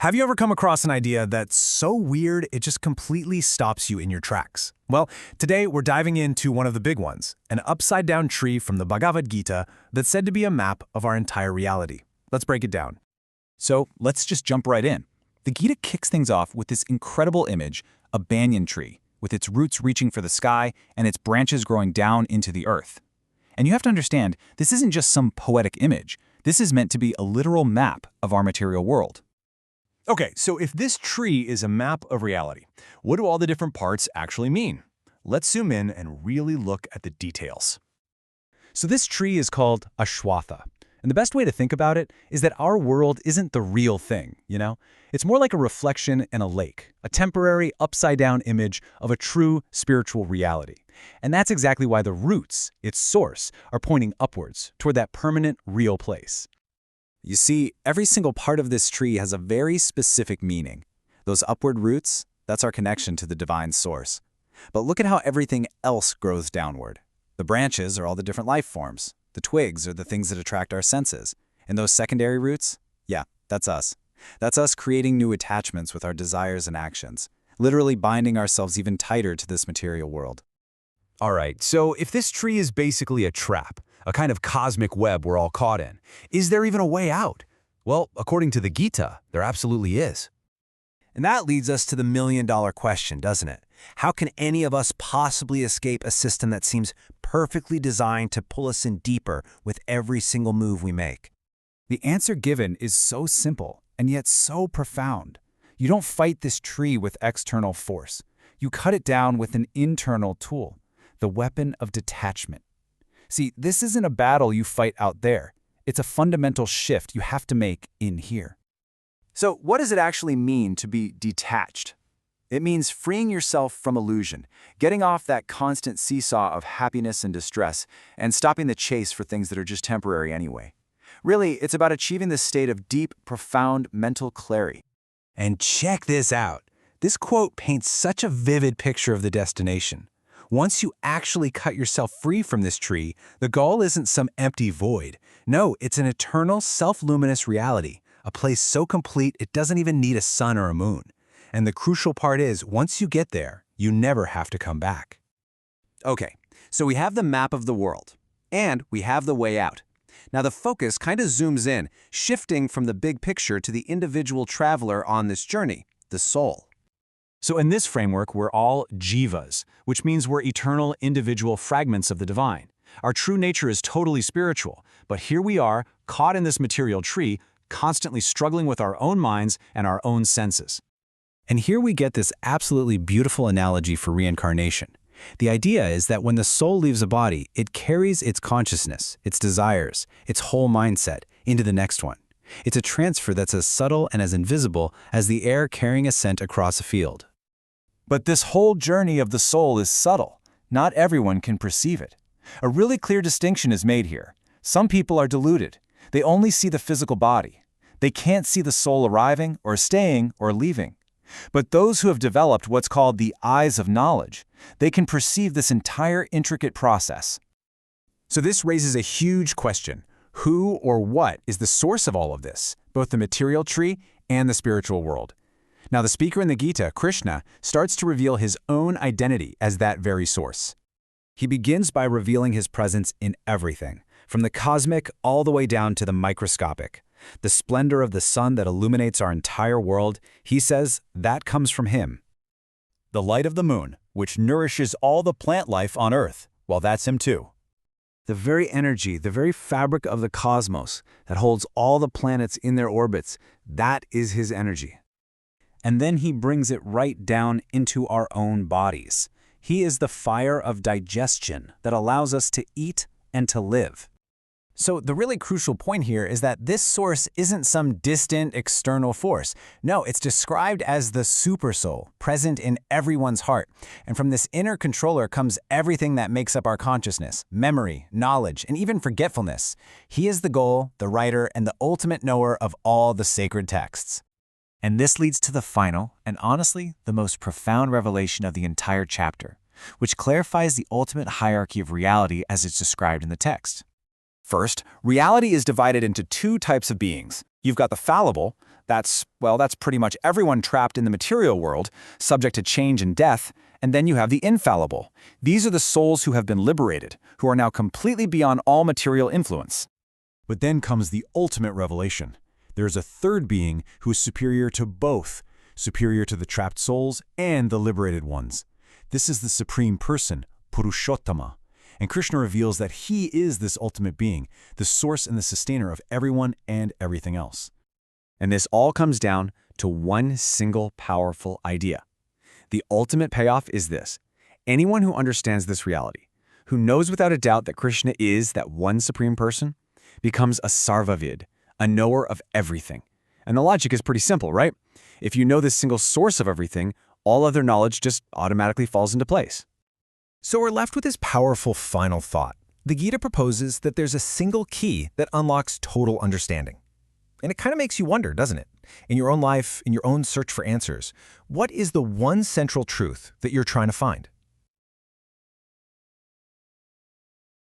Have you ever come across an idea that's so weird it just completely stops you in your tracks? Well, today we're diving into one of the big ones, an upside-down tree from the Bhagavad Gita that's said to be a map of our entire reality. Let's break it down. So let's just jump right in. The Gita kicks things off with this incredible image, a banyan tree, with its roots reaching for the sky and its branches growing down into the earth. And you have to understand, this isn't just some poetic image. This is meant to be a literal map of our material world. Okay, so if this tree is a map of reality, what do all the different parts actually mean? Let's zoom in and really look at the details. So this tree is called Ashwatha. And the best way to think about it is that our world isn't the real thing, you know? It's more like a reflection in a lake, a temporary upside-down image of a true spiritual reality. And that's exactly why the roots, its source, are pointing upwards toward that permanent, real place. You see, every single part of this tree has a very specific meaning. Those upward roots, that's our connection to the divine source. But look at how everything else grows downward. The branches are all the different life forms. The twigs are the things that attract our senses. And those secondary roots? Yeah, that's us. That's us creating new attachments with our desires and actions, literally binding ourselves even tighter to this material world. All right, so if this tree is basically a trap, a kind of cosmic web we're all caught in, is there even a way out? Well, according to the Gita, there absolutely is. And that leads us to the million-dollar question, doesn't it? How can any of us possibly escape a system that seems perfectly designed to pull us in deeper with every single move we make? The answer given is so simple and yet so profound. You don't fight this tree with external force. You cut it down with an internal tool, the weapon of detachment. See, this isn't a battle you fight out there. It's a fundamental shift you have to make in here. So what does it actually mean to be detached? It means freeing yourself from illusion, getting off that constant seesaw of happiness and distress, and stopping the chase for things that are just temporary anyway. Really, it's about achieving this state of deep, profound mental clarity. And check this out. This quote paints such a vivid picture of the destination. Once you actually cut yourself free from this tree, the goal isn't some empty void. No, it's an eternal, self-luminous reality, a place so complete it doesn't even need a sun or a moon. And the crucial part is, once you get there, you never have to come back. Okay, so we have the map of the world, and we have the way out. Now the focus kind of zooms in, shifting from the big picture to the individual traveler on this journey, the soul. So in this framework, we're all jivas, which means we're eternal individual fragments of the divine. Our true nature is totally spiritual, but here we are, caught in this material tree, constantly struggling with our own minds and our own senses. And here we get this absolutely beautiful analogy for reincarnation. The idea is that when the soul leaves a body, it carries its consciousness, its desires, its whole mindset into the next one. It's a transfer that's as subtle and as invisible as the air carrying a scent across a field. But this whole journey of the soul is subtle. Not everyone can perceive it. A really clear distinction is made here. Some people are deluded. They only see the physical body. They can't see the soul arriving or staying or leaving. But those who have developed what's called the eyes of knowledge, they can perceive this entire intricate process. So this raises a huge question. Who or what is the source of all of this, both the material tree and the spiritual world? Now, the speaker in the Gita, Krishna, starts to reveal his own identity as that very source. He begins by revealing his presence in everything, from the cosmic all the way down to the microscopic. The splendor of the sun that illuminates our entire world, he says, that comes from him. The light of the moon, which nourishes all the plant life on Earth, well, that's him too. The very energy, the very fabric of the cosmos that holds all the planets in their orbits, that is his energy. And then he brings it right down into our own bodies. He is the fire of digestion that allows us to eat and to live. So the really crucial point here is that this source isn't some distant external force. No, it's described as the supersoul, present in everyone's heart. And from this inner controller comes everything that makes up our consciousness, memory, knowledge, and even forgetfulness. He is the goal, the writer, and the ultimate knower of all the sacred texts. And this leads to the final, and honestly, the most profound revelation of the entire chapter, which clarifies the ultimate hierarchy of reality as it's described in the text. First, reality is divided into two types of beings. You've got the fallible, That's pretty much everyone trapped in the material world, subject to change and death. And then you have the infallible. These are the souls who have been liberated, who are now completely beyond all material influence. But then comes the ultimate revelation. There is a third being who is superior to both, superior to the trapped souls and the liberated ones. This is the Supreme Person, Purushottama. And Krishna reveals that he is this ultimate being, the source and the sustainer of everyone and everything else. And this all comes down to one single powerful idea. The ultimate payoff is this. Anyone who understands this reality, who knows without a doubt that Krishna is that one Supreme Person, becomes a sarvavid, a knower of everything. And the logic is pretty simple, right? If you know this single source of everything, all other knowledge just automatically falls into place. So we're left with this powerful final thought. The Gita proposes that there's a single key that unlocks total understanding. And it kind of makes you wonder, doesn't it? In your own life, in your own search for answers, what is the one central truth that you're trying to find?